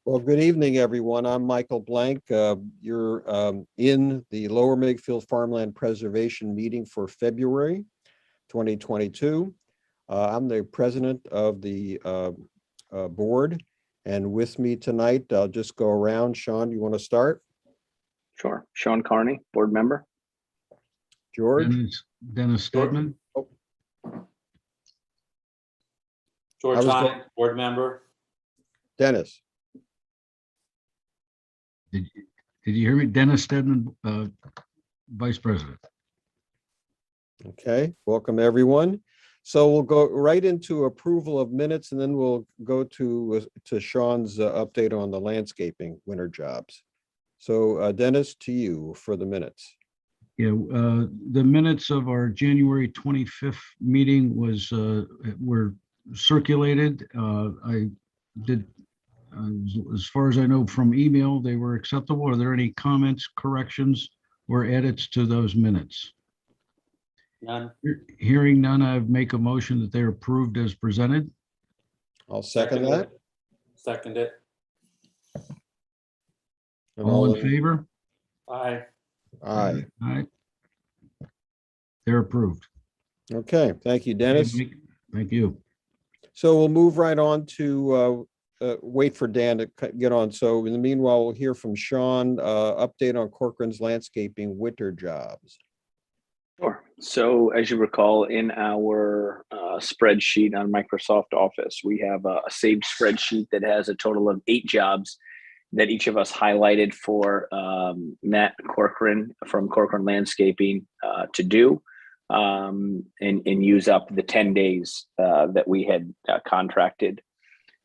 Well, good evening, everyone. I'm Michael Blank. You're in the Lower Makefield Farmland Preservation meeting for February 2022. I'm the president of the board, and with me tonight, I'll just go around. Sean, you want to start? Sure. Sean Carney, board member. George? Dennis Stedman. Oh, George Hine, board member. Dennis? Did you hear me? Dennis Stedman, vice president. Okay, welcome everyone. So we'll go right into approval of minutes, and then we'll go to Sean's update on the landscaping winter jobs. So Dennis, to you for the minutes. Yeah, the minutes of our January 25th meeting were circulated. I did, as far as I know from email, they were acceptable. Are there any comments, corrections, or edits to those minutes? None. Hearing none, I make a motion that they're approved as presented. I'll second that. Second it. And All in favor? Aye. Aye. Aye. They're approved. Okay, thank you, Dennis. Thank you. So we'll move right on to wait for Dan to get on. So in the meanwhile, we'll hear from Sean, update on Corcoran's landscaping winter jobs. Sure. So as you recall, in our spreadsheet on Microsoft Office, we have a saved spreadsheet that has a total of 8 jobs that each of us highlighted for Matt Corcoran from Corcoran Landscaping to do and use up the 10 days that we had contracted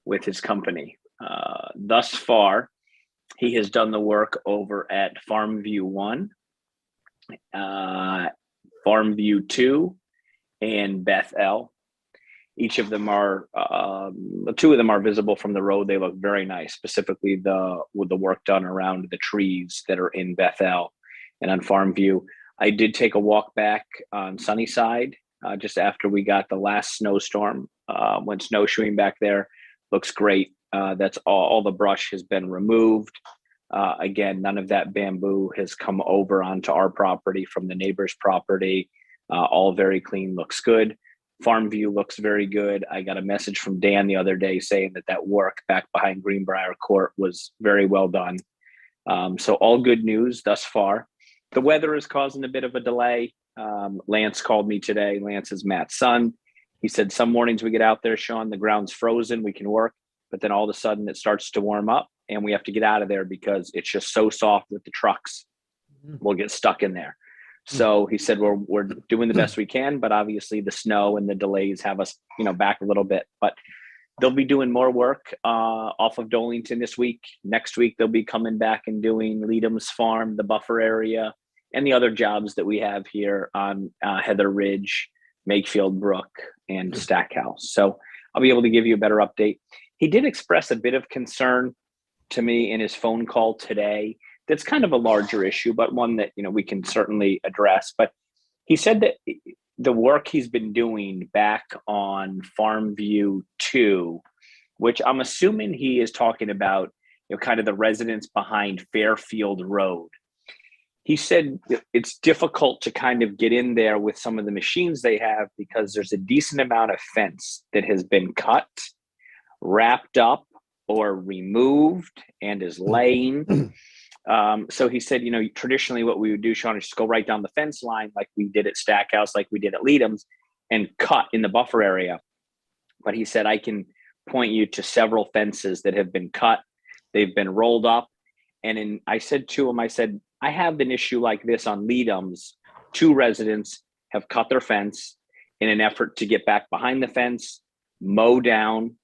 with his company. Thus far, he has done the work over at Farmview 1, Farmview 2, and Bethel. Each of them are, 2 of them are visible from the road. They look very nice, specifically with the work done around the trees that are in Bethel and on Farmview. I did take a walk back on Sunnyside just after we got the last snowstorm. Went snowshoeing back there. Looks great. That's all the brush has been removed. Again, none of that bamboo has come over onto our property from the neighbor's property. All very clean, looks good. Farmview looks very good. I got a message from Dan the other day saying that work back behind Greenbrier Court was very well done. So all good news thus far. The weather is causing a bit of a delay. Lance called me today. Lance is Matt's son. He said some mornings we get out there, Sean, the ground's frozen, we can work, but then all of a sudden it starts to warm up and we have to get out of there because it's just so soft that the trucks will get stuck in there. So he said, we're doing the best we can, but obviously the snow and the delays have us, back a little bit, but they'll be doing more work off of Dolington this week. Next week, they'll be coming back and doing Leadham's Farm, the buffer area, and the other jobs that we have here on Heather Ridge, Makefield Brook, and Stackhouse. So I'll be able to give you a better update. He did express a bit of concern to me in his phone call today. That's kind of a larger issue, but one that, we can certainly address. But he said that the work he's been doing back on Farmview 2, which I'm assuming he is talking about, kind of the residents behind Fairfield Road. He said it's difficult to kind of get in there with some of the machines they have because there's a decent amount of fence that has been cut, wrapped up, or removed and is laying. So he said, traditionally what we would do, Sean, is just go right down the fence line like we did at Stackhouse, like we did at Leadham's, and cut in the buffer area. But he said, I can point you to several fences that have been cut. They've been rolled up. And I said to him, I have an issue like this on Leadham's. 2 residents have cut their fence in an effort to get back behind the fence, mow down,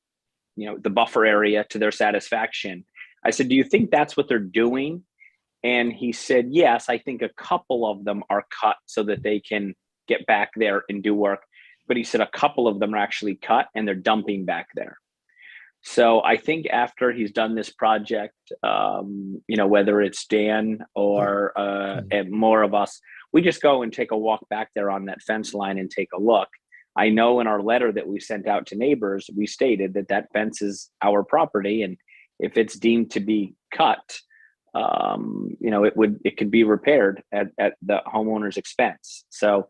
the buffer area to their satisfaction. I said, do you think that's what they're doing? And he said, yes, I think a couple of them are cut so that they can get back there and do work. But he said a couple of them are actually cut and they're dumping back there. So I think after he's done this project, whether it's Dan or and more of us, we just go and take a walk back there on that fence line and take a look. I know in our letter that we sent out to neighbors, we stated that fence is our property and if it's deemed to be cut, it could be repaired at the homeowner's expense. So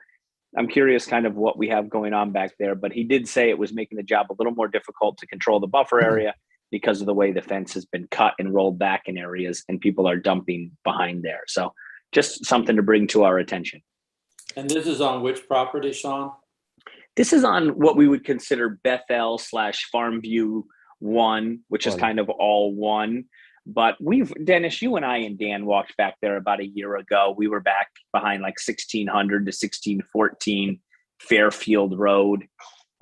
I'm curious kind of what we have going on back there, but he did say it was making the job a little more difficult to control the buffer area because of the way the fence has been cut and rolled back in areas and people are dumping behind there. So just something to bring to our attention. And this is on which property, Sean? This is on what we would consider Bethel / Farmview 1, which is kind of all one. But Dennis, you and I and Dan walked back there about a year ago. We were back behind like 1600 to 1614 Fairfield Road.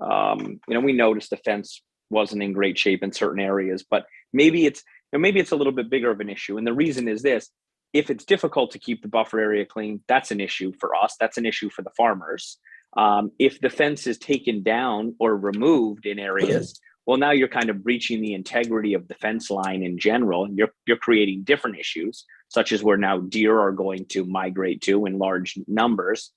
We noticed the fence wasn't in great shape in certain areas, but maybe it's a little bit bigger of an issue. And the reason is this: if it's difficult to keep the buffer area clean, that's an issue for us. That's an issue for the farmers. If the fence is taken down or removed in areas, well, now you're kind of breaching the integrity of the fence line in general, and you're creating different issues, such as where now deer are going to migrate to in large numbers,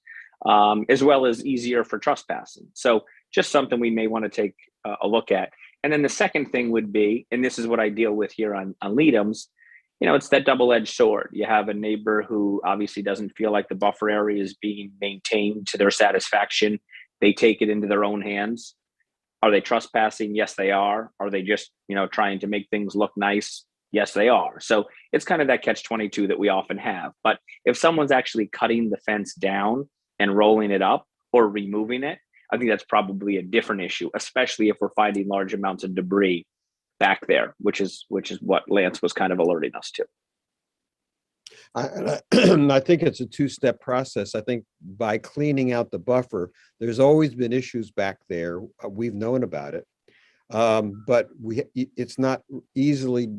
as well as easier for trespassing. So just something we may want to take a look at. And then the second thing would be, and this is what I deal with here on Leadham's, it's that double-edged sword. You have a neighbor who obviously doesn't feel like the buffer area is being maintained to their satisfaction. They take it into their own hands. Are they trespassing? Yes, they are. Are they just, trying to make things look nice? Yes, they are. So it's kind of that catch-22 that we often have. But if someone's actually cutting the fence down and rolling it up or removing it, I think that's probably a different issue, especially if we're finding large amounts of debris back there, which is what Lance was kind of alerting us to. I think it's a two-step process. I think by cleaning out the buffer, there's always been issues back there. We've known about it, but it's not easily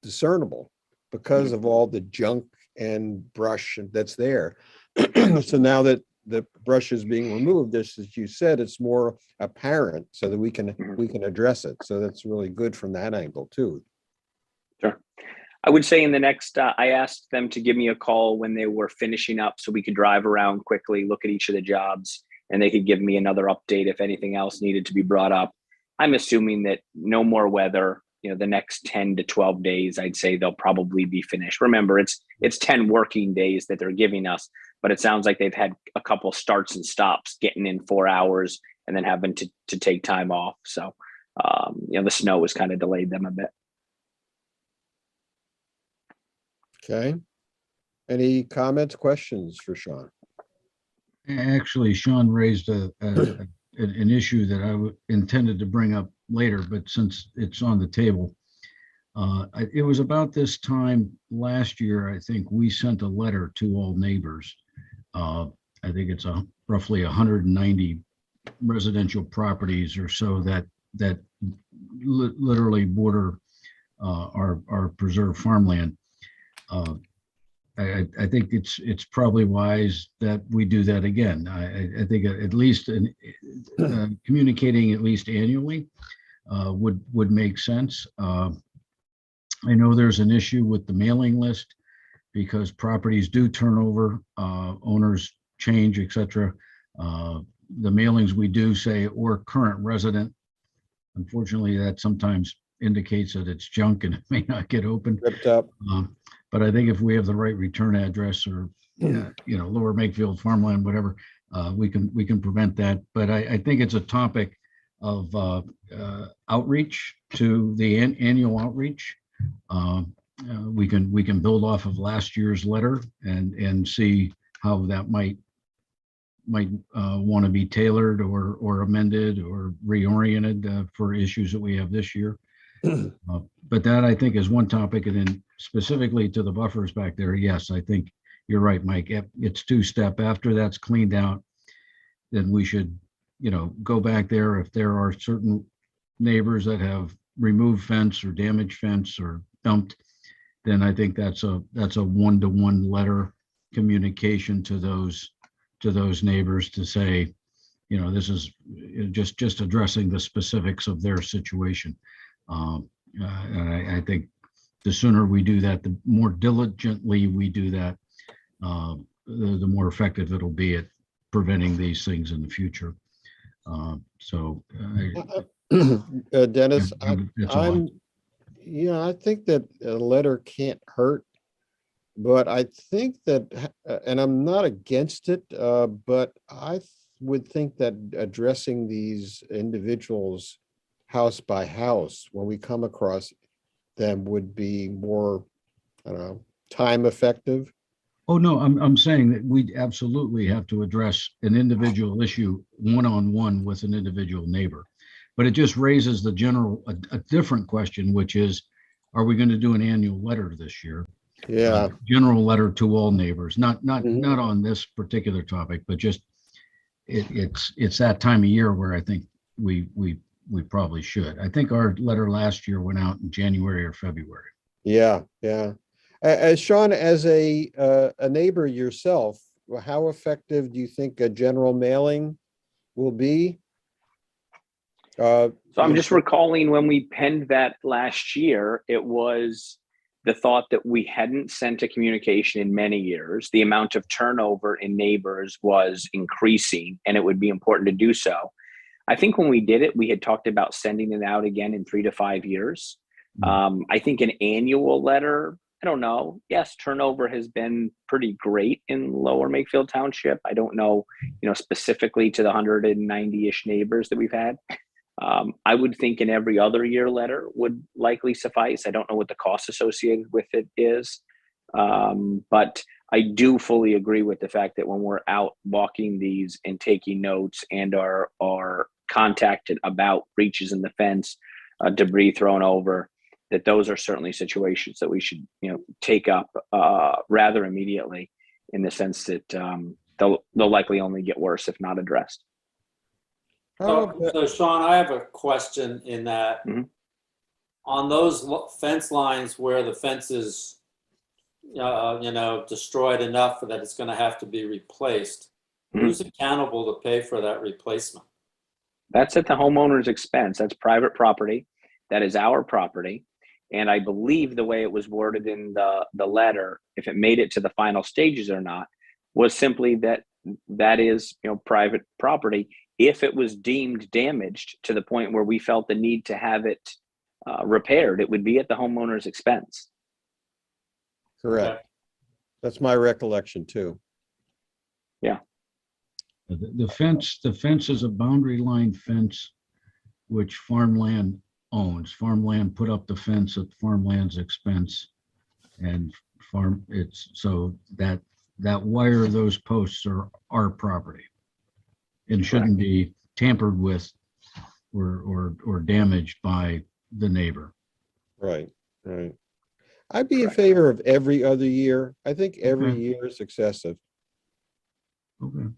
discernible because of all the junk and brush that's there. So now that the brush is being removed, just as you said, it's more apparent so that we can address it. So that's really good from that angle too. Sure. I would say in the next, I asked them to give me a call when they were finishing up so we could drive around quickly, look at each of the jobs, and they could give me another update if anything else needed to be brought up. I'm assuming that no more weather, the next 10 to 12 days, I'd say they'll probably be finished. Remember, it's 10 working days that they're giving us, but it sounds like they've had a couple starts and stops, getting in 4 hours and then having to take time off. So, the snow has kind of delayed them a bit. Okay. Any comments, questions for Sean? Actually, Sean raised an issue that I intended to bring up later, but since it's on the table, it was about this time last year, I think we sent a letter to all neighbors. I think it's roughly 190 residential properties or so that literally border our preserved farmland. I think it's probably wise that we do that again. I think at least communicating at least annually would make sense. I know there's an issue with the mailing list because properties do turn over, owners change, etc. The mailings we do say or current resident. Unfortunately, that sometimes indicates that it's junk and it may not get opened. Ripped up. But I think if we have the right return address or, Lower Makefield Farmland, whatever, we can prevent that. But I think it's a topic of outreach to the annual outreach. We can build off of last year's letter and see how that might want to be tailored or amended or reoriented for issues that we have this year. But that I think is one topic, and then specifically to the buffers back there. Yes, I think you're right, Mike. It's two-step. After that's cleaned out, then we should, go back there. If there are certain neighbors that have removed fence or damaged fence or dumped, then I think that's a one-to-one letter communication to those neighbors to say, this is just addressing the specifics of their situation. And I think the sooner we do that, the more diligently we do that, the more effective it'll be at preventing these things in the future. Dennis, Yeah, I think that a letter can't hurt, but I think that, and I'm not against it, but would think that addressing these individuals house by house when we come across them would be more, I don't know, time effective. Oh, no, I'm saying that we absolutely have to address an individual issue one-on-one with an individual neighbor. But it just raises the a different question, which is, are we going to do an annual letter this year? Yeah. General letter to all neighbors, not Mhm. on this particular topic, but just it's that time of year where I think we probably should. I think our letter last year went out in January or February. Yeah, yeah. As Sean, as a neighbor yourself, how effective do you think a general mailing will be? So I'm just you- recalling when we penned that last year, it was the thought that we hadn't sent a communication in many years. The amount of turnover in neighbors was increasing, and it would be important to do so. I think when we did it, we had talked about sending it out again in 3 to 5 years. I think an annual letter, I don't know. Yes, turnover has been pretty great in Lower Makefield Township. I don't know, specifically to the 190-ish neighbors that we've had. I would think an every other year letter would likely suffice. I don't know what the cost associated with it is. But I do fully agree with the fact that when we're out walking these and taking notes and are contacted about breaches in the fence, debris thrown over, that those are certainly situations that we should, take up rather immediately, in the sense that they'll likely only get worse if not addressed. So Sean, I have a question in that Mhm. on those fence lines where the fence is, destroyed enough that it's going to have to be replaced, Mhm. who's accountable to pay for that replacement? That's at the homeowner's expense. That's private property. That is our property. And I believe the way it was worded in the letter, if it made it to the final stages or not, was simply that is, private property. If it was deemed damaged to the point where we felt the need to have it repaired, it would be at the homeowner's expense. Correct. That's my recollection too. The fence is a boundary line fence, which Farmland owns. Farmland put up the fence at Farmland's expense, and so that wire, those posts are our property and shouldn't be tampered with or damaged by the neighbor. Right, right. I'd be in Correct. favor of every other year. I think every Okay. year is excessive. Okay.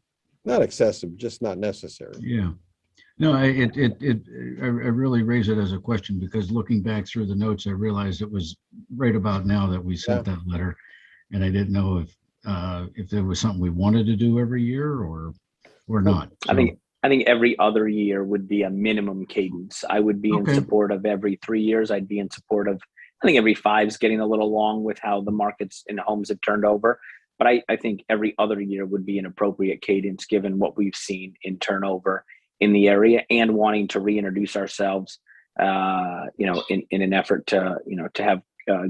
Not excessive, just not necessary. Yeah. No, I really raise it as a question because looking back through the notes, I realized it was right about now that we sent that letter, and I didn't know if there was something we wanted to do every year or not. I think every other year would be a minimum cadence. I would be in Okay. support of every 3 years. I'd be in support of, I think every 5 is getting a little long with how the markets and homes have turned over. But I think every other year would be an appropriate cadence given what we've seen in turnover in the area and wanting to reintroduce ourselves, in an effort to, to have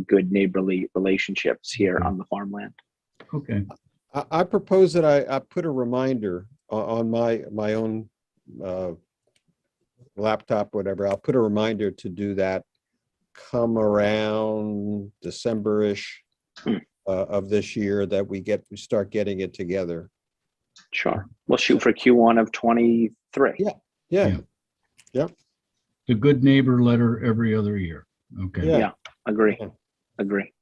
good neighborly relationships here Okay. on the farmland. Okay. I propose that I put a reminder on my own laptop, whatever. I'll put a reminder to do that come around December-ish of this year, that we start getting it together. Sure. We'll shoot for Q1 of 23. Yeah. The good neighbor letter every other year. Okay. Yeah. Yeah. Agree. Yeah. Agree.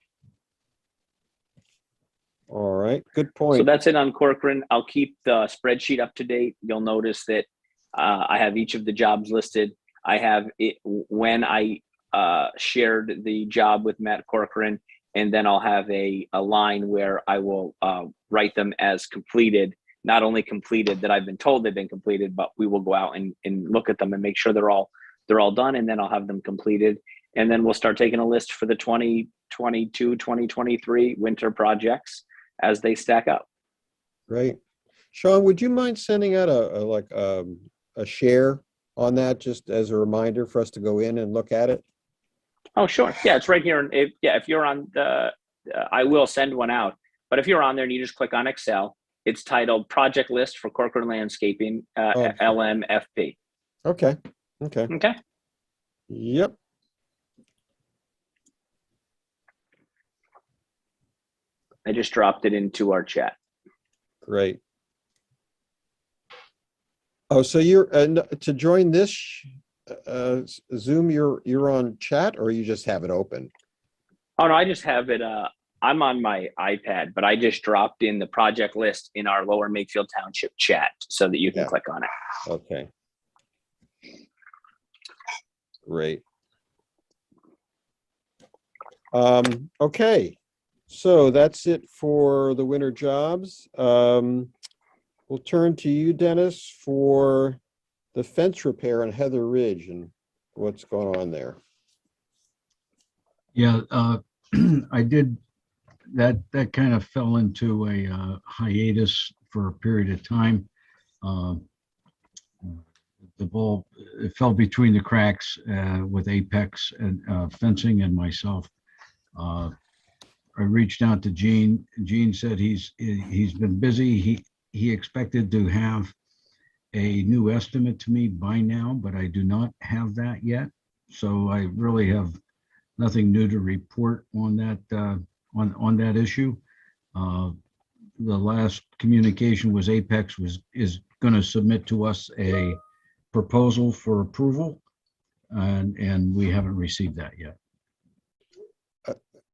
All right. Good So point. that's it on Corcoran. I'll keep the spreadsheet up to date. You'll notice that I have each of the jobs listed. I have it when I shared the job with Matt Corcoran, and then I'll have a line where I will write them as completed. Not only completed that I've been told they've been completed, but we will go out and look at them and make sure they're all done, and then I'll have them completed. And then we'll start taking a list for the 2022, 2023 winter projects as they stack up. Great. Sean, would you mind sending out a share on that, just as a reminder for us to go in and look at it? Oh, sure. Yeah, it's right here. If you're on the, I will send one out. But if you're on there and you just click on Excel, it's titled Project List for Corcoran Landscaping, Oh. LMFP. Okay, okay, Okay. yep. I just dropped it into our chat. Great. Oh, so you're, and to join this Zoom, you're on chat, or you just have it open? Oh no, I just have it. I'm on my iPad, but I just dropped in the project list in our Lower Makefield Township chat so that you can Yeah. click on it. Okay. Great. Okay, so that's it for the winter jobs. We'll turn to you, Dennis, for the fence repair on Heather Ridge and what's going on there. Yeah, I did, that kind of fell into a hiatus for a period of time. The ball, it fell between the cracks with Apex and fencing and myself. I reached out to Gene. Gene said he's been busy. He expected to have a new estimate to me by now, but I do not have that yet. So I really have nothing new to report on that on that issue. The last communication was Apex is going to submit to us a proposal for approval, and we haven't received that yet.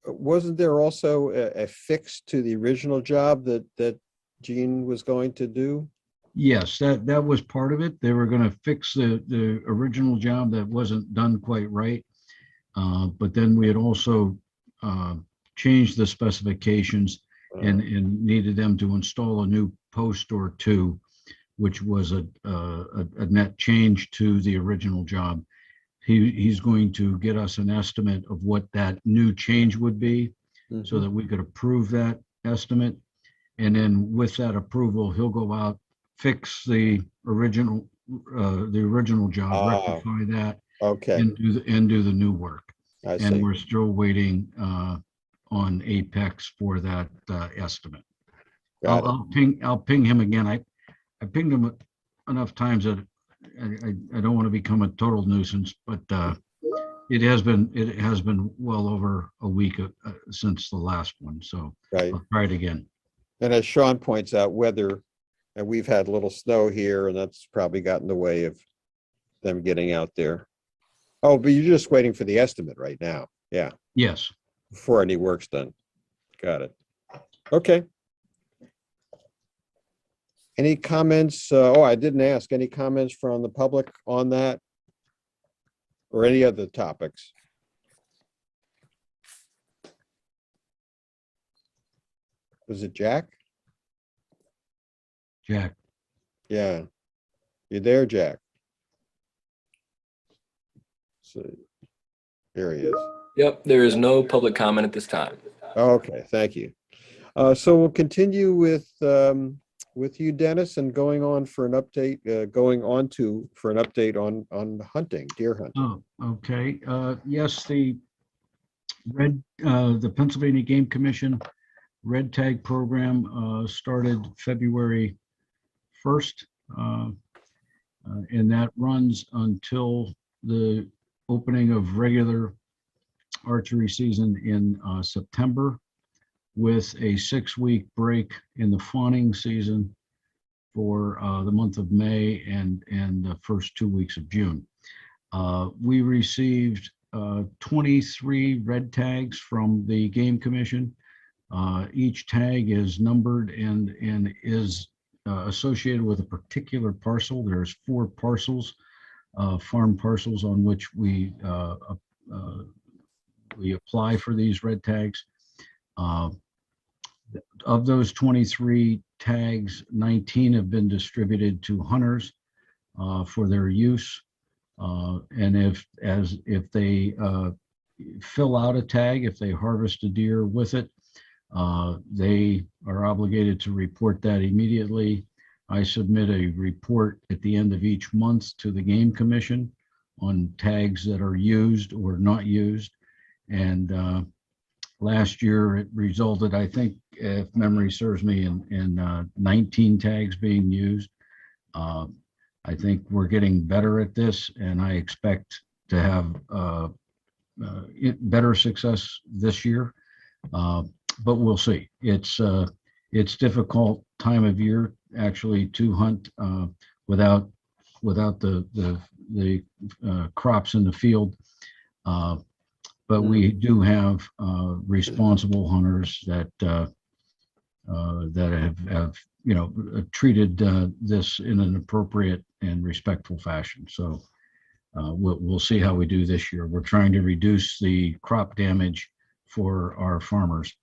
Wasn't there also a fix to the original job that Gene was going to do? Yes, that was part of it. They were going to fix the original job that wasn't done quite right. But then we had also changed the specifications and needed them to install a new post or two, which was a net change to the original job. He's going to get us an estimate of what that new change would be, so that we could approve that estimate. And then with that approval, he'll go out, fix the original job, rectify that, Okay, and do the new work. I see. And we're still waiting on Apex for that estimate. Got it. I'll ping him again. I pinged him enough times that I don't want to become a total nuisance, but it has been well over a week since the last one. So Right. I'll try it again. And as Sean points out, weather, and we've had a little snow here, and that's probably got in the way of them getting out there. Oh, but you're just waiting for the estimate right now. Yeah, Yes. before any work's done. Got it. Okay. Any comments? Oh, I didn't ask. Any comments from the public on that? Or any other topics? Was it Jack? Jack. Yeah. You there, Jack? So, there he is. Yep, there is no public comment at this time. Okay, thank you. So we'll continue with you, Dennis, and going on for an update, on hunting, deer hunting. Oh, okay. Yes, the Pennsylvania Game Commission Red Tag program started February 1st, and that runs until the opening of regular archery season in September, with a 6-week break in the fawning season for the month of May and the first 2 weeks of June. We received 23 red tags from the Game Commission. Each tag is numbered and is associated with a particular parcel. There's 4 parcels, farm parcels, on which we apply for these red tags. Of those 23 tags, 19 have been distributed to hunters for their use. And if they fill out a tag, if they harvest a deer with it, they are obligated to report that immediately. I submit a report at the end of each month to the Game Commission on tags that are used or not used. And last year it resulted, I think, if memory serves me, in 19 tags being used. I think we're getting better at this, and I expect to have better success this year. But we'll see. It's difficult time of year actually to hunt without the crops in the field. But we do have responsible hunters that have treated this in an appropriate and respectful fashion. So we'll see how we do this year. We're trying to reduce the crop damage for our farmers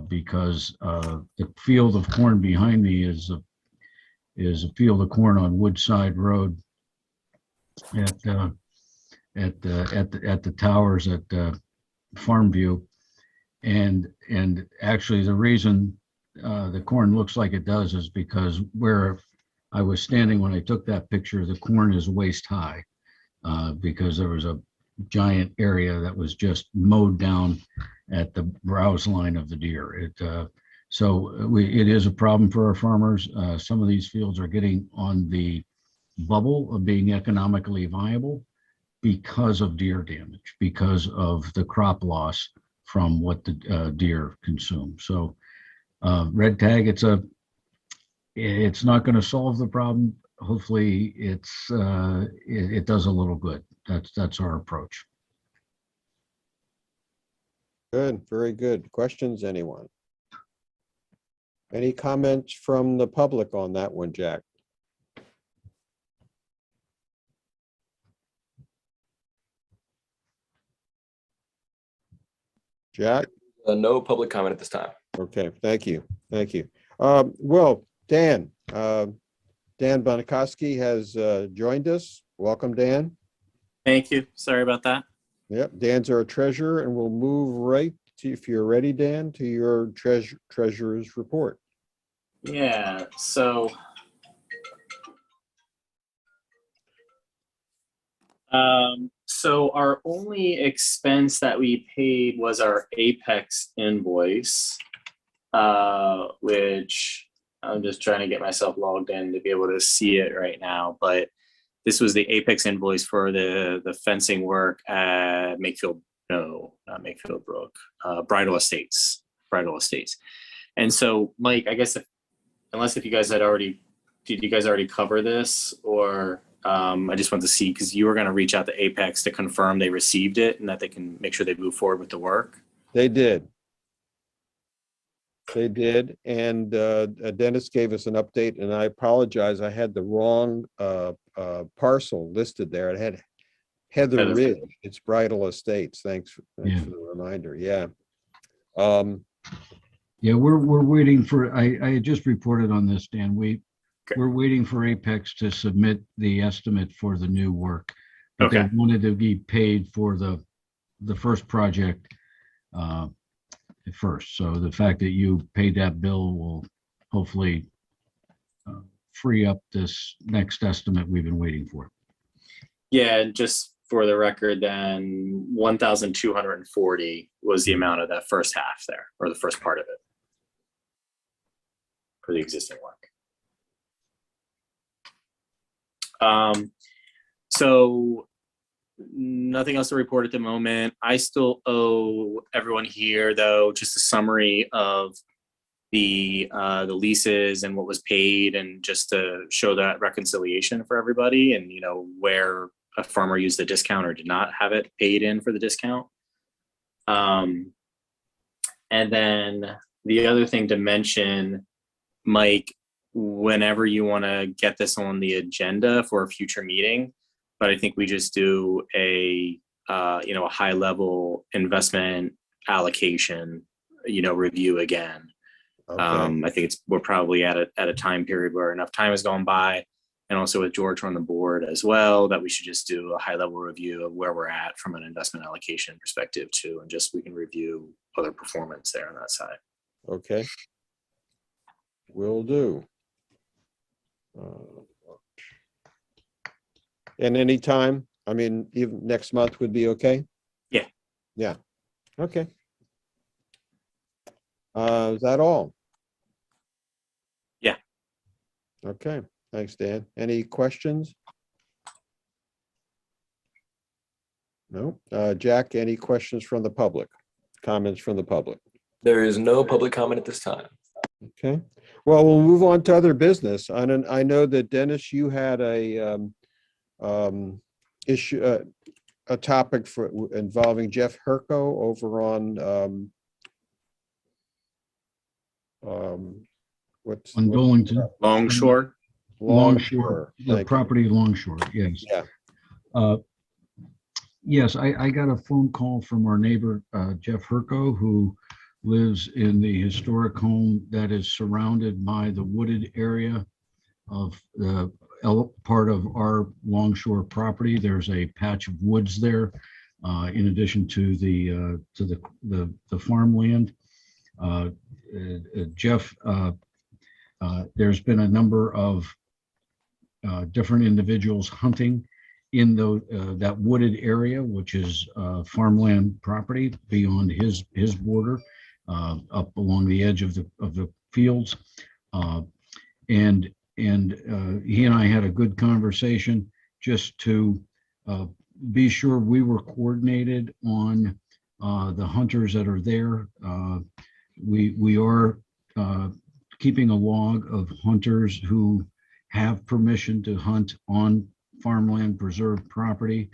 because the field of corn behind me is a field of corn on Woodside Road at the towers at Farmview, and actually the reason the corn looks like it does is because where I was standing when I took that picture, the corn is waist high because there was a giant area that was just mowed down at the browse line of the deer. It is a problem for our farmers. Some of these fields are getting on the bubble of being economically viable because of deer damage, because of the crop loss from what the deer consume. So red tag, it's not going to solve the problem. Hopefully it does a little good. That's our approach. Good, very good. Questions, anyone? Any comments from the public on that one, Jack? Jack? No public comment at this time. Okay, thank you. Thank you. Well, Dan Bonikoski has joined us. Welcome, Dan. Thank you. Sorry about that. Yep, Dan's our treasurer, and we'll move right to, if you're ready, Dan, to your treasurer's report. Yeah, so our only expense that we paid was our Apex invoice, which I'm just trying to get myself logged in to be able to see it right now. But this was the Apex invoice for the fencing work at Makefield, no, not Makefield Brook, Bridal Estates. And so, Mike, I guess if you guys did you guys already cover this, or I just want to see, because you were going to reach out to Apex to confirm they received it and that they can make sure they move forward with the work. They did. And Dennis gave us an update, and I apologize. I had the wrong parcel listed there. It had Heather Ridge. It's Bridal Estates. Thanks for the reminder. Yeah. Yeah, we're waiting for, I just reported on this, Dan. We're waiting for Apex to submit the estimate for the new work. But they wanted to be paid for the first project first. So the fact that you paid that bill will hopefully free up this next estimate we've been waiting for. Yeah, and just for the record, then 1,240 was the amount of that first half there, or the first part of it, for the existing work. So nothing else to report at the moment. I still owe everyone here, though, just a summary of the leases and what was paid, and just to show that reconciliation for everybody, and where a farmer used the discount or did not have it paid in for the discount. And then the other thing to mention, Mike, whenever you want to get this on the agenda for a future meeting, but I think we just do a high level investment allocation, review again. Okay. I think we're probably at a time period where enough time has gone by, and also with George on the board as well, that we should just do a high level review of where we're at from an investment allocation perspective too, and just we can review other performance there on that side. Okay. Will do. And anytime, I mean, even next month would be okay? Yeah. Yeah. Okay. Is that all? Yeah. Okay, thanks, Dan. Any questions? No. Jack, any questions from the public? Comments from the public? There is no public comment at this time. Okay, well, we'll move on to other business. I know that Dennis, you had a issue, a topic for involving Jeff Herco over on what's On Dolington, Longshore. Longshore, the Thank you. property Longshore, yes. Yeah. Yes, I got a phone call from our neighbor, Jeff Herco, who lives in the historic home that is surrounded by the wooded area of the part of our Longshore property. There's a patch of woods there, in addition to the farmland. Jeff, there's been a number of different individuals hunting in that wooded area, which is farmland property beyond his border, up along the edge of the fields, and he and I had a good conversation just to be sure we were coordinated on the hunters that are there. We are keeping a log of hunters who have permission to hunt on farmland preserved property.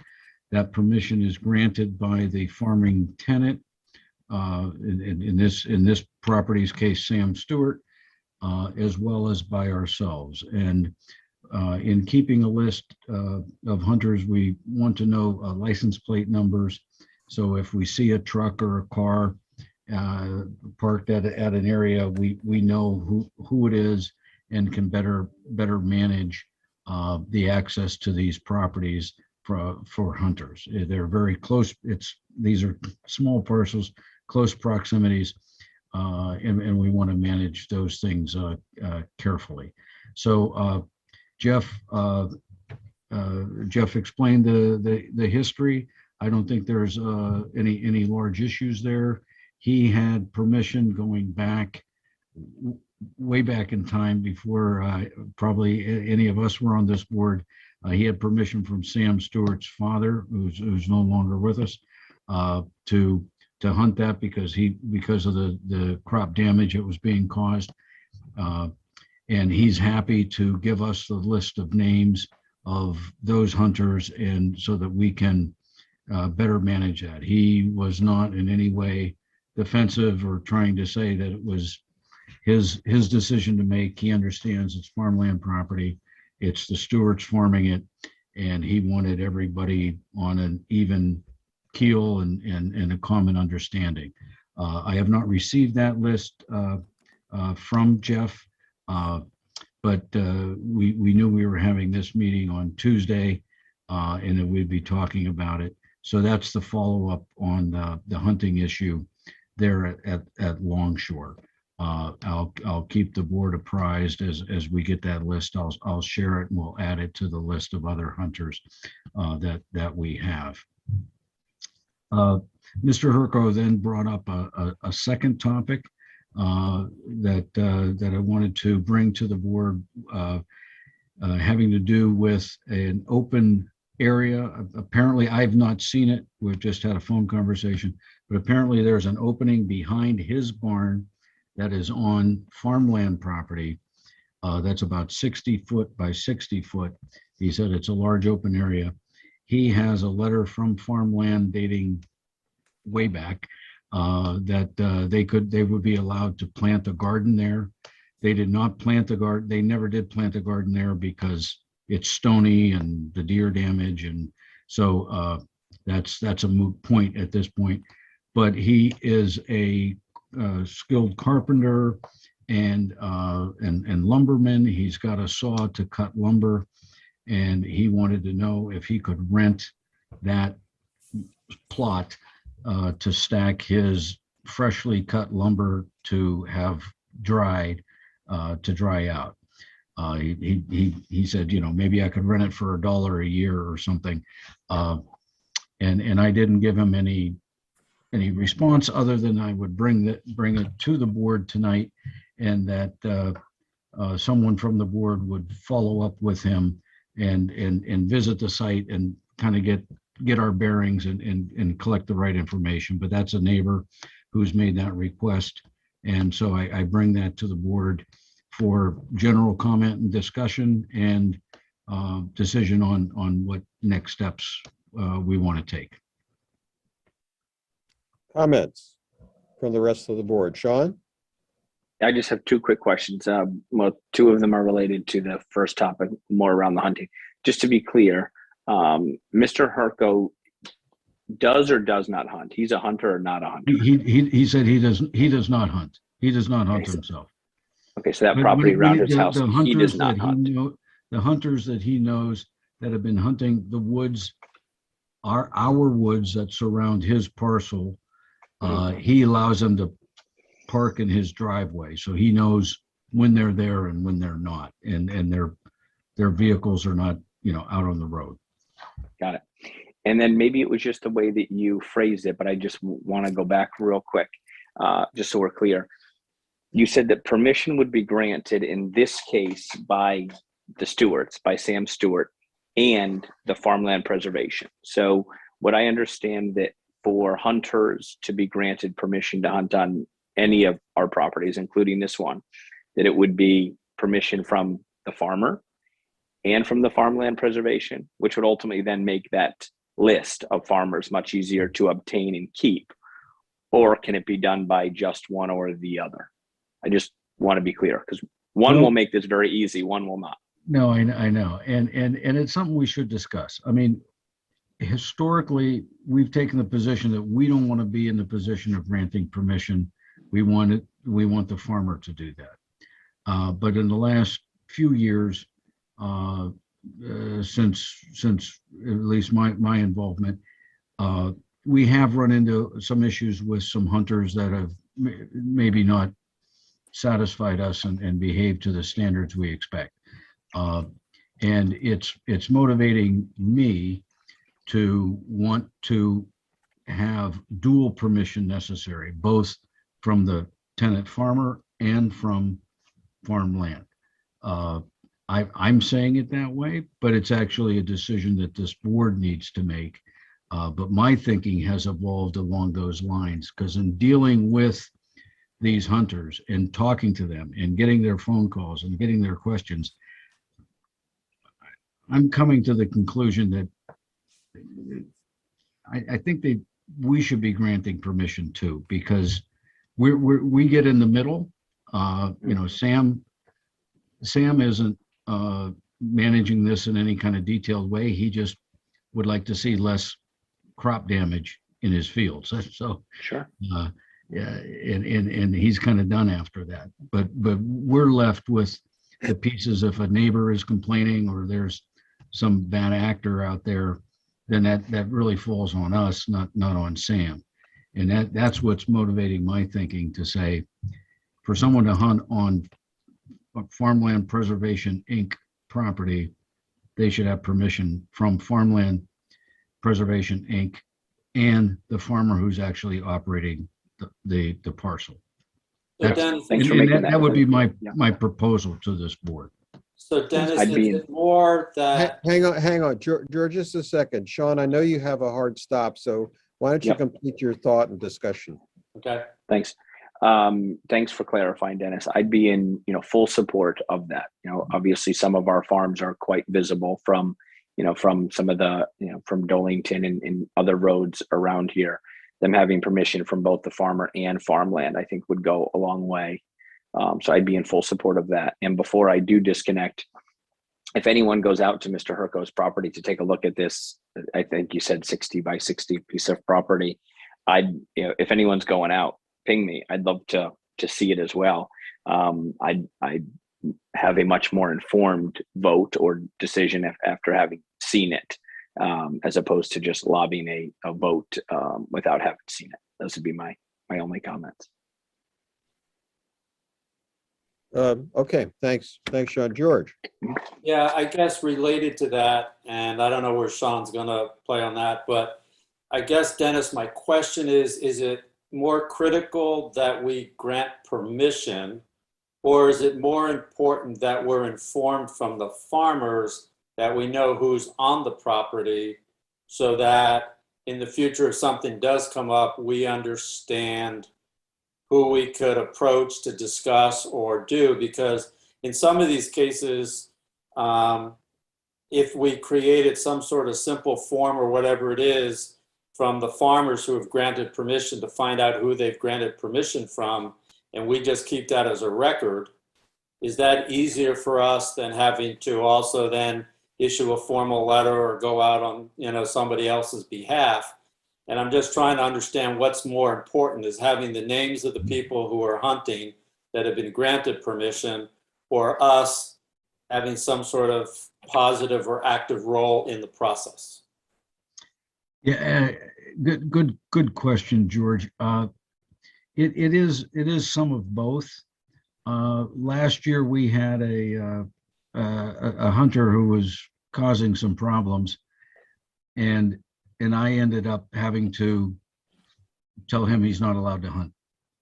That permission is granted by the farming tenant, in this property's case, Sam Stewart, as well as by ourselves. And in keeping a list of hunters, we want to know license plate numbers. So if we see a truck or a car parked at an area, we know who it is and can better manage the access to these properties for hunters. They're very close. These are small parcels, close proximities, and we want to manage those things carefully. So Jeff explained the history. I don't think there's any large issues there. He had permission going back way back in time before probably any of us were on this board. He had permission from Sam Stewart's father, who's no longer with us, to hunt that because of the crop damage that was being caused. And he's happy to give us the list of names of those hunters, and so that we can better manage that. He was not in any way defensive or trying to say that it was his decision to make. He understands it's farmland property. It's the Stewarts farming it, and he wanted everybody on an even keel and a common understanding. I have not received that list from Jeff, but we knew we were having this meeting on Tuesday, and that we'd be talking about it. So that's the follow-up on the hunting issue there at Longshore. I'll keep the board apprised as we get that list. I'll share it and we'll add it to the list of other hunters that we have. Mr. Herco then brought up a second topic that I wanted to bring to the board, having to do with an open area. Apparently, I've not seen it. We've just had a phone conversation, but apparently there's an opening behind his barn that is on farmland property. That's about 60 foot by 60 foot. He said it's a large open area. He has a letter from Farmland dating way back that they would be allowed to plant a garden there. They did not plant the garden. They never did plant a garden there because it's stony and the deer damage, and so that's a moot point at this point. But he is a skilled carpenter and lumberman. He's got a saw to cut lumber, and he wanted to know if he could rent that plot to stack his freshly cut lumber to have dried to dry out. He said, maybe I could rent it for $1 a year or something. And I didn't give him any any response other than I would bring it to the board tonight, and that someone from the board would follow up with him and visit the site and kind of get our bearings and collect the right information. But that's a neighbor who's made that request. And so I bring that to the board for general comment and discussion and decision on what next steps we want to take. Comments from the rest of the board? Sean? I just have two quick questions. Well, two of them are related to the first topic, more around the hunting. Just to be clear, Mr. Herco does or does not hunt? He's a hunter or not a hunter? He said he does not hunt. He does not hunt Okay, so- himself. Okay, so that But property around his the house, he hunters does not that hunt. the hunters that he knows that have been hunting the woods are our woods that surround his parcel. He allows them to park in his driveway, so he knows when they're there and when they're not, and their vehicles are not, out on the road. Got it. And then maybe it was just the way that you phrased it, but I just want to go back real quick, just so we're clear. You said that permission would be granted in this case by the Stewarts, by Sam Stewart and the Farmland Preservation. So would I understand that for hunters to be granted permission to hunt on any of our properties, including this one, that it would be permission from the farmer and from the Farmland Preservation, which would ultimately then make that list of farmers much easier to obtain and keep? Or can it be done by just one or the other? I just want to be clear, because one will make this very easy, one will not. No, I know, and it's something we should discuss. I mean, historically, we've taken the position that we don't want to be in the position of granting permission. We want the farmer to do that. But in the last few years, since at least my involvement, we have run into some issues with some hunters that have maybe not satisfied us and behaved to the standards we expect. And it's motivating me to want to have dual permission necessary, both from the tenant farmer and from farmland. I'm saying it that way, but it's actually a decision that this board needs to make. But my thinking has evolved along those lines, because in dealing with these hunters and talking to them and getting their phone calls and getting their questions, I'm coming to the conclusion that I think we should be granting permission too, because we get in the middle. Sam isn't managing this in any kind of detailed way. He just would like to see less crop damage in his fields. So Sure. Yeah, and he's kind of done after that. But we're left with the pieces. If a neighbor is complaining or there's some bad actor out there, then that really falls on us, not on Sam. And that's what's motivating my thinking to say, for someone to hunt on Farmland Preservation Inc. property, they should have permission from Farmland Preservation Inc. and the farmer who's actually operating the parcel. So Dennis, Thanks for making that would be Yeah. my proposal to this board. so Dennis, I'd is be it more that, Hang on, George, just a second. Sean, I know you have a hard stop, so why don't you Yep. complete your thought and discussion? okay, Thanks. Thanks for clarifying, Dennis. I'd be in, full support of that. Obviously some of our farms are quite visible from some of the, from Dolington and other roads around here. Them having permission from both the farmer and farmland, I think would go a long way. So I'd be in full support of that. And before I do disconnect, if anyone goes out to Mr. Herco's property to take a look at this, I think you said 60 by 60 piece of property. If anyone's going out, ping me. I'd love to see it as well. I'd have a much more informed vote or decision after having seen it, as opposed to just lobbying a vote without having seen it. Those would be my only comments. Okay, thanks, Sean. George? yeah, I guess related to that, and I don't know where Sean's gonna play on that, but I guess, Dennis, my question is it more critical that we grant permission, or is it more important that we're informed from the farmers that we know who's on the property so that in the future, if something does come up, we understand who we could approach to discuss or do? Because in some of these cases, if we created some sort of simple form or whatever it is from the farmers who have granted permission to find out who they've granted permission from, and we just keep that as a record, is that easier for us than having to also then issue a formal letter or go out on, you know, somebody else's behalf? And I'm just trying to understand what's more important, is having the names of the people who are hunting that have been granted permission, or us having some sort of positive or active role in the process. Yeah, good question, George. It is some of both. Last year we had a hunter who was causing some problems, and I ended up having to tell him he's not allowed to hunt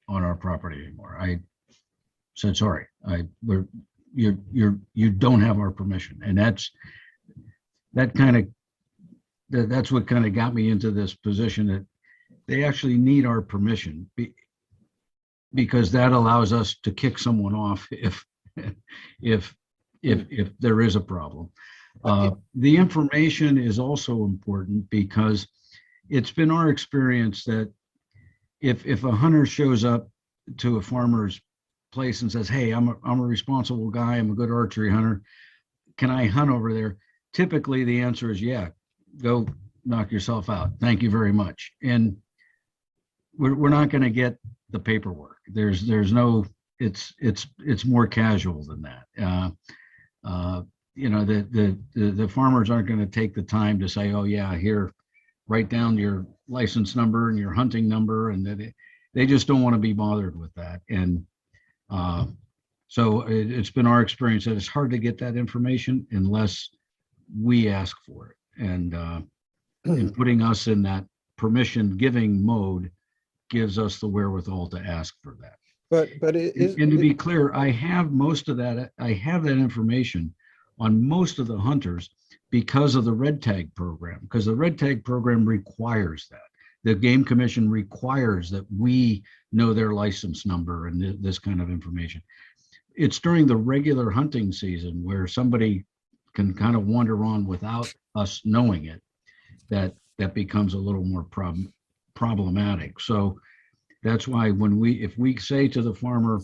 on our property anymore. I said, sorry, you don't have our permission. And that's what kind of got me into this position, that they actually need our permission because that allows us to kick someone off if there is a problem. The information is also important because it's been our experience that if a hunter shows up to a farmer's place and says, hey, I'm a responsible guy, I'm a good archery hunter, can I hunt over there? Typically the answer is, yeah, go knock yourself out. Thank you very much. And we're not going to get the paperwork. There's no, it's more casual than that. You know, the farmers aren't going to take the time to say, oh yeah, here, write down your license number and your hunting number, and they just don't want to be bothered with that. And so it's been our experience that it's hard to get that information unless we ask for it. And putting us in that permission giving mode gives us the wherewithal to ask for that. But And to be clear, I have most of that. I have that information on most of the hunters because of the red tag program, because the red tag program requires that. The Game Commission requires that we know their license number and this kind of information. It's during the regular hunting season where somebody can kind of wander on without us knowing it, that becomes a little more problematic. So that's why if we say to the farmer,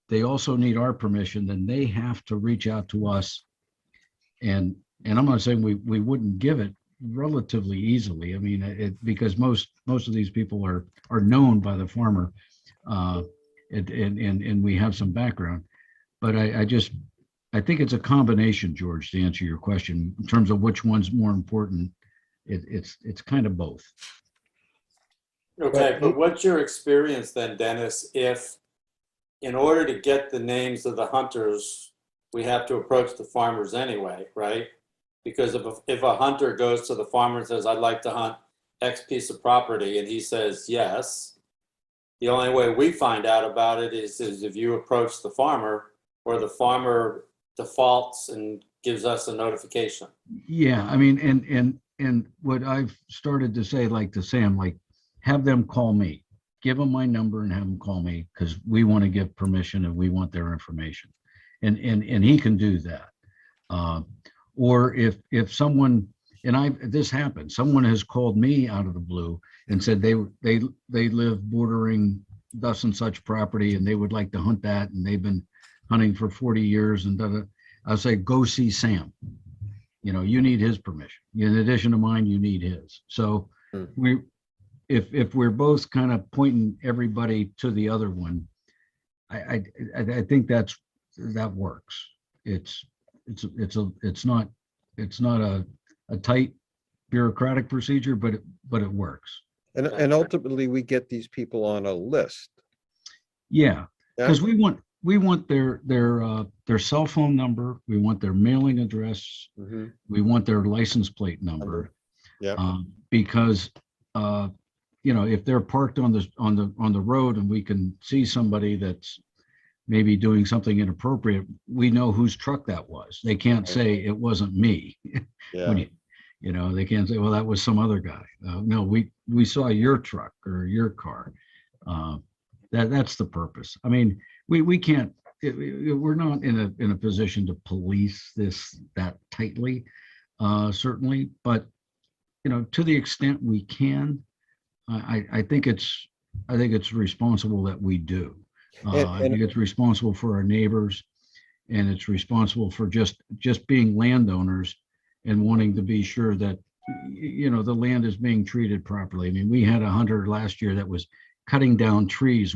they also need our permission, then they have to reach out to us. And I'm not saying we wouldn't give it relatively easily. I mean, because most of these people are known by the farmer, and we have some background. But I think it's a combination, George, to answer your question in terms of which one's more important. It's kind of both. Okay, but what's your experience then, Dennis, if in order to get the names of the hunters, we have to approach the farmers anyway, right? Because if a hunter goes to the farmer and says, I'd like to hunt X piece of property, and he says yes, the only way we find out about it is if you approach the farmer, or the farmer defaults and gives us a notification. Yeah, I mean, and what I've started to say, like to Sam, like, have them call me, give them my number and have them call me, because we want to give permission and we want their information. And he can do that. Or if someone, this happened, someone has called me out of the blue and said they live bordering thus and such property and they would like to hunt that, and they've been hunting for 40 years, and I'll say, go see Sam. You know, you need his permission. In addition to mine, you need his. So if we're both kind of pointing everybody to the other one, I think that works. It's not a tight bureaucratic procedure, but it works. And ultimately we get these people on a list. Yeah, because we want their cell phone number, we want their mailing address, we want their license plate number. Yeah. Because if they're parked on the road and we can see somebody that's maybe doing something inappropriate, we know whose truck that was. They can't say it wasn't me. Yeah. They can't say, well, that was some other guy. No, we saw your truck or your car. That's the purpose. I mean, we can't. We're not in a position to police this that tightly, certainly. But to the extent we can, I think it's responsible that we do. I think it's responsible for our neighbors, and it's responsible for just being landowners and wanting to be sure that the land is being treated properly. I mean, we had a hunter last year that was cutting down trees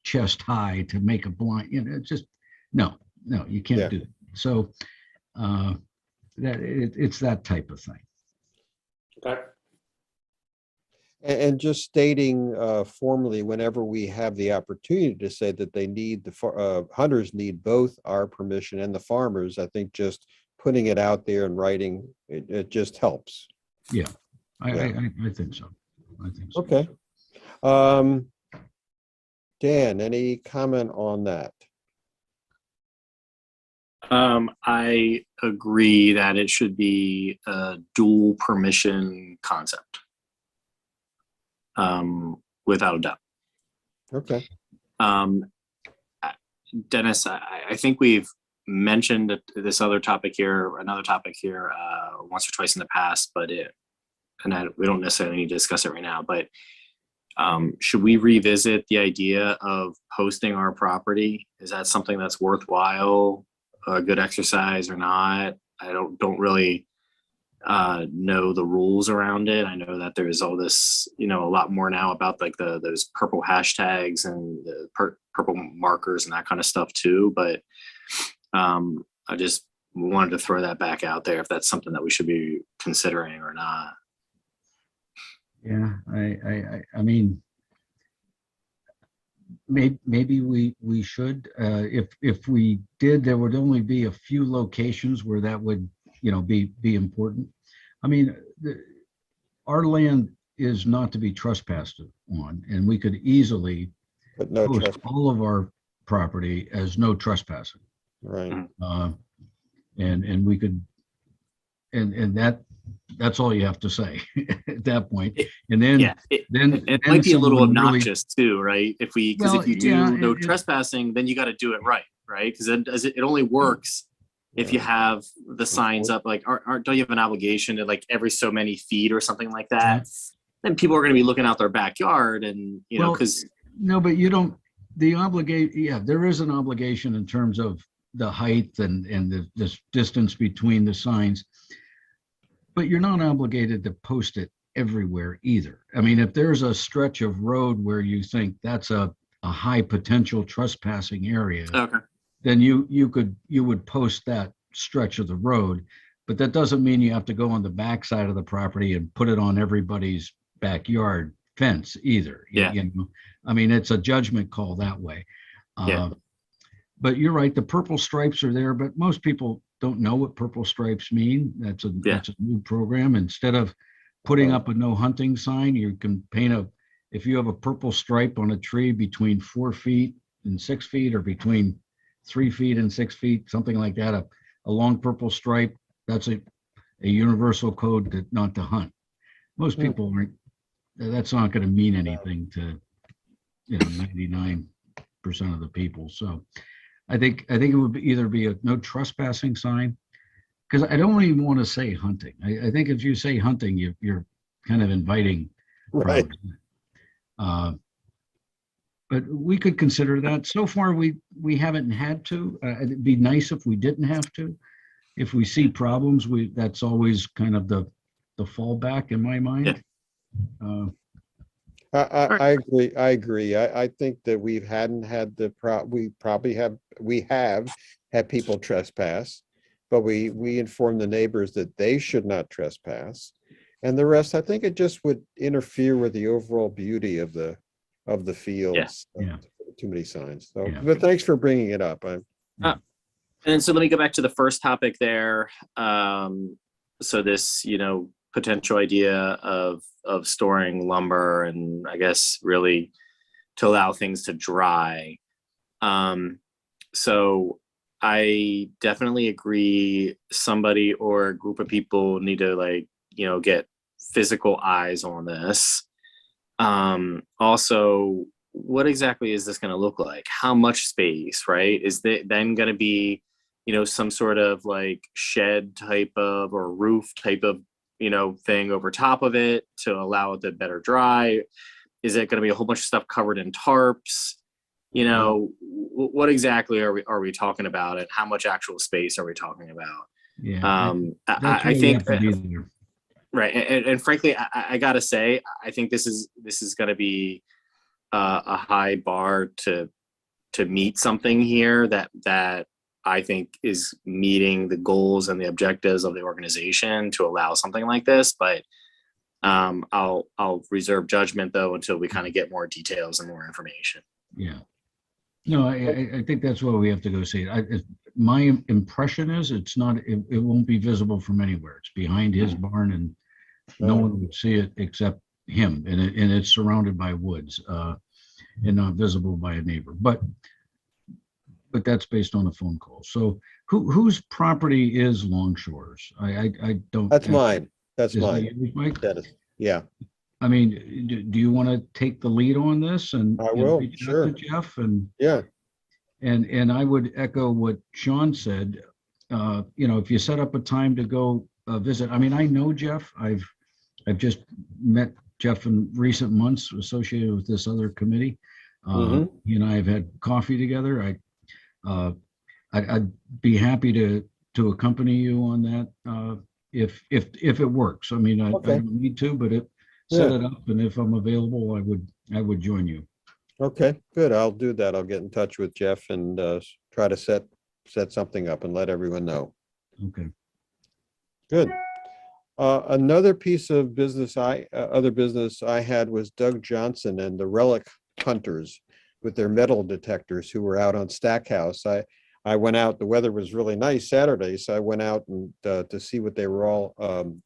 chest high to make a blind. It's just no, you can't do it. So it's that type of thing. Okay. And just stating formally, whenever we have the opportunity to say that they need hunters need both our permission and the farmers, I think just putting it out there in writing, it just helps. Yeah, I think so. Okay. Dan, any comment on that? I agree that it should be a dual permission concept. Without a doubt. Okay. Dennis, I think we've mentioned this another topic here, once or twice in the past, but we don't necessarily need to discuss it right now, but should we revisit the idea of posting our property? Is that something that's worthwhile, a good exercise or not? I don't really know the rules around it. I know that there's all this, a lot more now about like those purple hashtags and the purple markers and that kind of stuff too. But I just wanted to throw that back out there if that's something that we should be considering or not. Yeah, I mean, maybe we should. If we did, there would only be a few locations where that would be important. I mean, our land is not to be trespassed on, and we could easily post all of our property as no trespassing. Right. And we could, and that's all you have to say at that point. And then, then it might be a little obnoxious too, right? If you do no trespassing, then you got to do it right? Because it only works if you have the signs up. Like, don't you have an obligation to like every so many feet or something like that? Then people are going to be looking out their backyard, and because no, but you don't. The obligate, there is an obligation in terms of the height and the distance between the signs, but you're not obligated to post it everywhere either. I mean, if there's a stretch of road where you think that's a high potential trespassing area, okay, then you would post that stretch of the road, but that doesn't mean you have to go on the back side of the property and put it on everybody's backyard fence either. I mean, it's a judgment call that way. But you're right, the purple stripes are there, but most people don't know what purple stripes mean. That's a new program. Instead of putting up a no hunting sign, you can paint if you have a purple stripe on a tree between 4 feet and 6 feet, or between 3 feet and 6 feet, something like that, a long purple stripe, that's a universal code not to hunt. Most people aren't, that's not going to mean anything to 99% of the people. So I think it would either be a no trespassing sign, because I don't even want to say hunting. I think if you say hunting, you're kind of inviting right. But we could consider that. So far, we haven't had to. It'd be nice if we didn't have to. If we see problems, that's always kind of the fallback in my mind. I agree. I think that we have had people trespass, but we inform the neighbors that they should not trespass, and the rest, I think it just would interfere with the overall beauty of the fields. Too many signs. So, but thanks for bringing it up. And so let me go back to the first topic there. So this, potential idea of storing lumber, and I guess really to allow things to dry. So I definitely agree somebody or a group of people need to, like, get physical eyes on this. Also, what exactly is this going to look like? How much space, right? Is that then going to be, some sort of like shed type of, or roof type of, thing over top of it to allow it to better dry? Is it going to be a whole bunch of stuff covered in tarps? What exactly are we talking about, and how much actual space are we talking about? Yeah. That's I why we think, have to be there. right, and frankly, I gotta say, I think this is going to be a high bar to meet something here that I think is meeting the goals and the objectives of the organization to allow something like this. But I'll reserve judgment though until we kind of get more details and more information. Yeah. No, I think that's what we have to go see. My impression is it won't be visible from anywhere. It's behind his barn, and no one would see it except him. And it's surrounded by woods, and not visible by a neighbor. But that's based on a phone call. So whose property is Longshore's? I don't. That's mine. That's Is that mine. yours, Mike? That is, yeah, I mean, do you want to take the lead on this and I will, reach out sure. to Jeff? And yeah. I would echo what Sean said. If you set up a time to go visit, I mean, I know Jeff. I've just met Jeff in recent months associated with this other committee. He and I have had coffee together. I'd be happy to accompany you on that if it works. I mean, I don't need to, but set it up, and if I'm available, I would join you. Okay, good. I'll do that. I'll get in touch with Jeff and try to set something up and let everyone know. Okay. Good. Another piece of business other business I had was Doug Johnson and the relic hunters with their metal detectors who were out on Stackhouse. I went out. The weather was really nice Saturday, so I went out and to see what they were all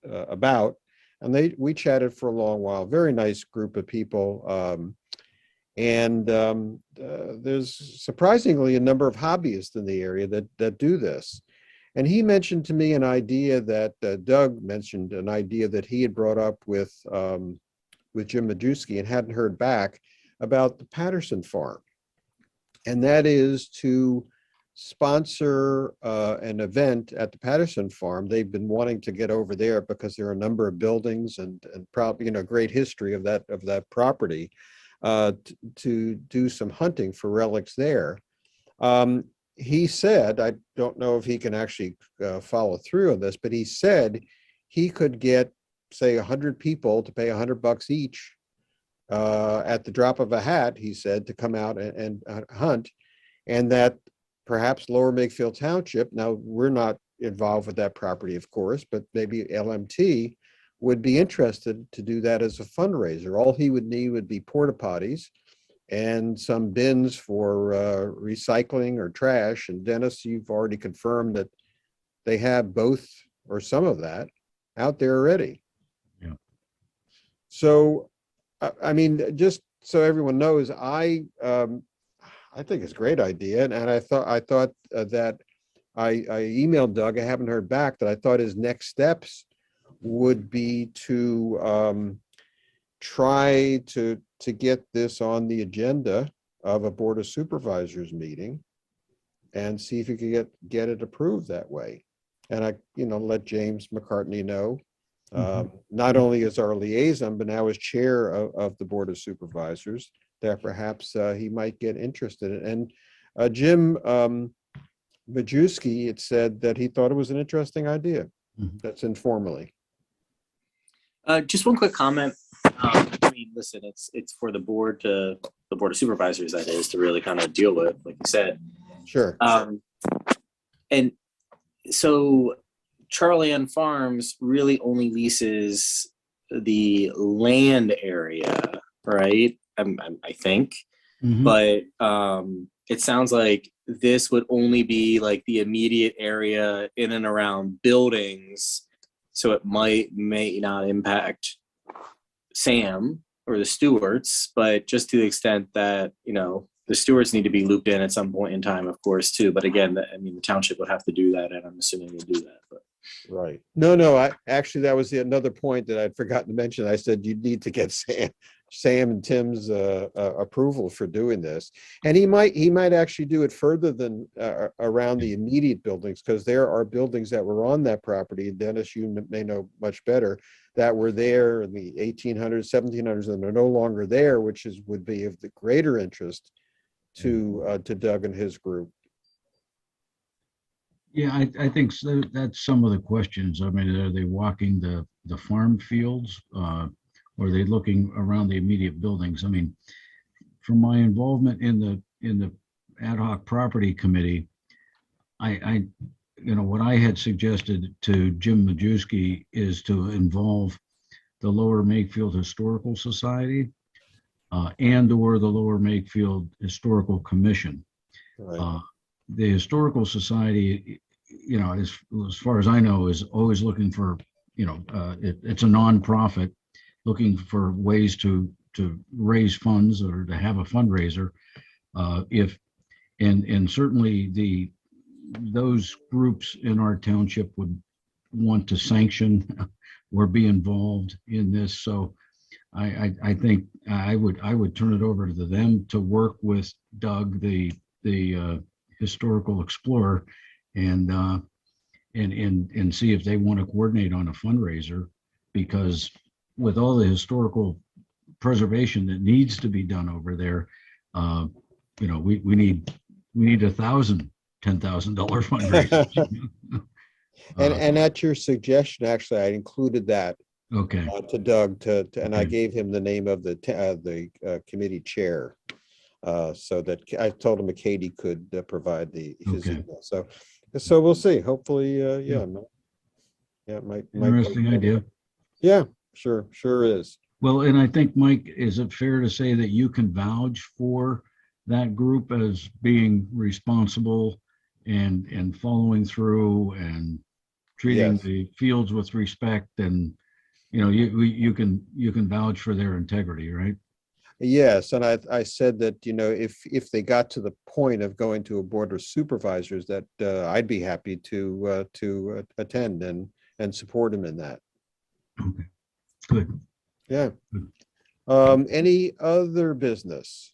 about. And we chatted for a long while. Very nice group of people. And there's surprisingly a number of hobbyists in the area that do this. And he mentioned to me an idea that Doug mentioned, an idea that he had brought up with Jim Majewski and hadn't heard back about the Patterson farm. And that is to sponsor an event at the Patterson farm. They've been wanting to get over there because there are a number of buildings and probably, great history of that property, to do some hunting for relics there. He said, I don't know if he can actually follow through on this, but he said he could get, say, 100 people to pay $100 each at the drop of a hat, he said, to come out and hunt, and that perhaps Lower Makefield Township, now we're not involved with that property, of course, but maybe LMT would be interested to do that as a fundraiser. All he would need would be porta potties and some bins for recycling or trash. And Dennis, you've already confirmed that they have both or some of that out there already. Yeah. So, I mean, just so everyone knows, I think it's a great idea, and I thought that I emailed Doug. I haven't heard back. That I thought his next steps would be to try to get this on the agenda of a Board of Supervisors meeting and see if he could get it approved that way. And I, let James McCartney know, not only as our liaison, but now as chair of the Board of Supervisors, that perhaps he might get interested in. And Jim Majewski had said that he thought it was an interesting idea. That's informally. Just one quick comment. I mean, listen, it's for the board of supervisors, that is, to really kind of deal with, like you said. Sure. And so Charlie Ann Farms really only leases the land area, right? I think, but it sounds like this would only be like the immediate area in and around buildings So it may not impact Sam or the Stewarts, but just to the extent that, the Stewarts need to be looped in at some point in time, of course, too. But again, the township would have to do that, and I'm assuming they do that. But Right. No, actually, that was another point that I'd forgotten to mention. I said you need to get Sam and Tim's approval for doing this. And he might actually do it further than around the immediate buildings, because there are buildings that were on that property, Dennis, you may know much better, that were there in the 1800s, 1700s, and they're no longer there, which would be of the greater interest to Doug and his group. Yeah, I think so. That's some of the questions. I mean, are they walking the farm fields? Or are they looking around the immediate buildings? I mean, from my involvement in the ad hoc property committee, I what I had suggested to Jim Majewski is to involve the Lower Makefield Historical Society and or the Lower Makefield Historical Commission. Right. The Historical Society, as far as I know, is always looking for, it's a nonprofit looking for ways to raise funds or to have a fundraiser. And certainly those groups in our township would want to sanction or be involved in this. So I think I would turn it over to them to work with Doug, the historical explorer, and see if they want to coordinate on a fundraiser, because with all the historical preservation that needs to be done over there, we need $10,000 fundraisers. And at your suggestion, actually, I included that Okay. to Doug and I Okay. gave him the name of the committee chair, so that I told him that Katie could provide his Okay. email. So we'll see. Hopefully, yeah, it might Interesting idea. Yeah, sure is. Well, and I think, Mike, is it fair to say that you can vouch for that group as being responsible and following through and treating Yes. the fields with respect, and you can vouch for their integrity, right? Yes, and I said that, if they got to the point of going to a board of supervisors, that I'd be happy to attend and support him in that. Okay, good. Yeah. Good. Any other business?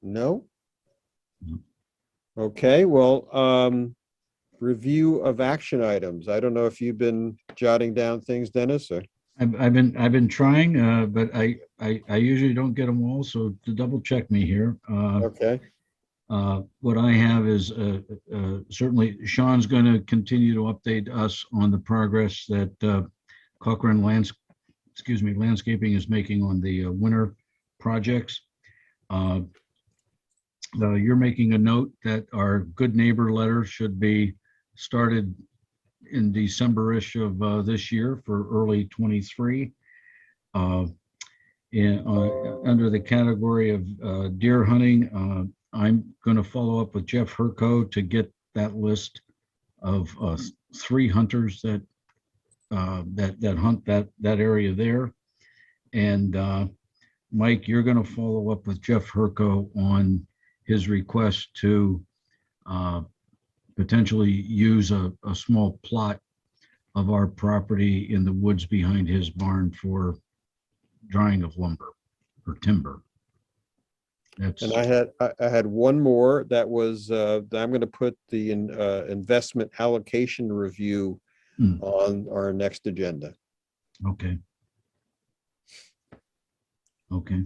No? Okay, well, review of action items. I don't know if you've been jotting down things, Dennis, or? I've been trying, but I usually don't get them all. So to double check me here, Okay, what I have is certainly Sean's going to continue to update us on the progress that Cochrane Landscaping is making on the winter projects. You're making a note that our good neighbor letter should be started in December-ish of this year for early 23. Under the category of deer hunting, I'm going to follow up with Jeff Herco to get that list of 3 hunters that hunt that area there. And Mike, you're going to follow up with Jeff Herco on his request to potentially use a small plot of our property in the woods behind his barn for drying of lumber or timber. That's, and I had one more that was that I'm going to put the investment allocation review on our next agenda. okay. Okay.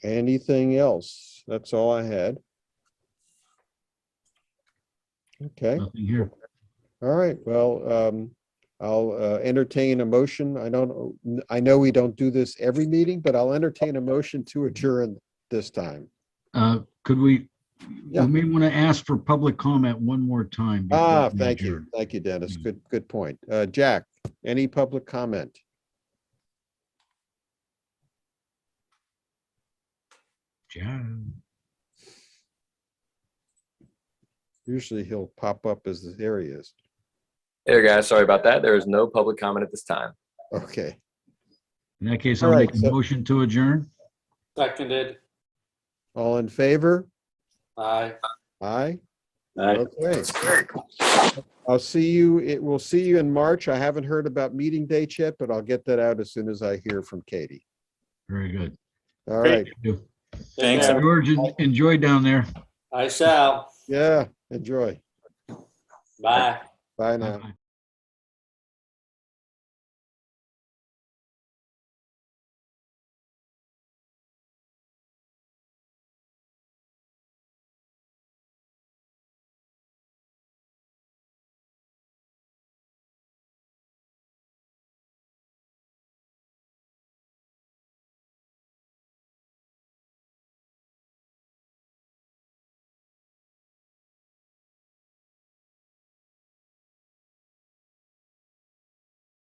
Anything else? That's all I had. Okay. Nothing here. All right. Well, I'll entertain a motion. I know we don't do this every meeting, but I'll entertain a motion to adjourn this time. Could we Yeah. may want to ask for public comment one more time. before we Thank you. adjourn. Thank you, Dennis. Good point. Jack, any public comment? Yeah. Usually he'll pop up as there he is. There, guys, sorry about that. There is no public comment at this time. Okay. In that case, All I'll right, make a so- motion to adjourn. Seconded. All in favor? Aye. Aye. Aye. Okay. We'll see you in March. I haven't heard about meeting dates yet, but I'll get that out as soon as I hear from Katie. Very good. All Great. right. Thank you. Thanks, Take care. George, enjoy down there. I shall. Yeah, enjoy. Bye. Bye now. Bye-bye.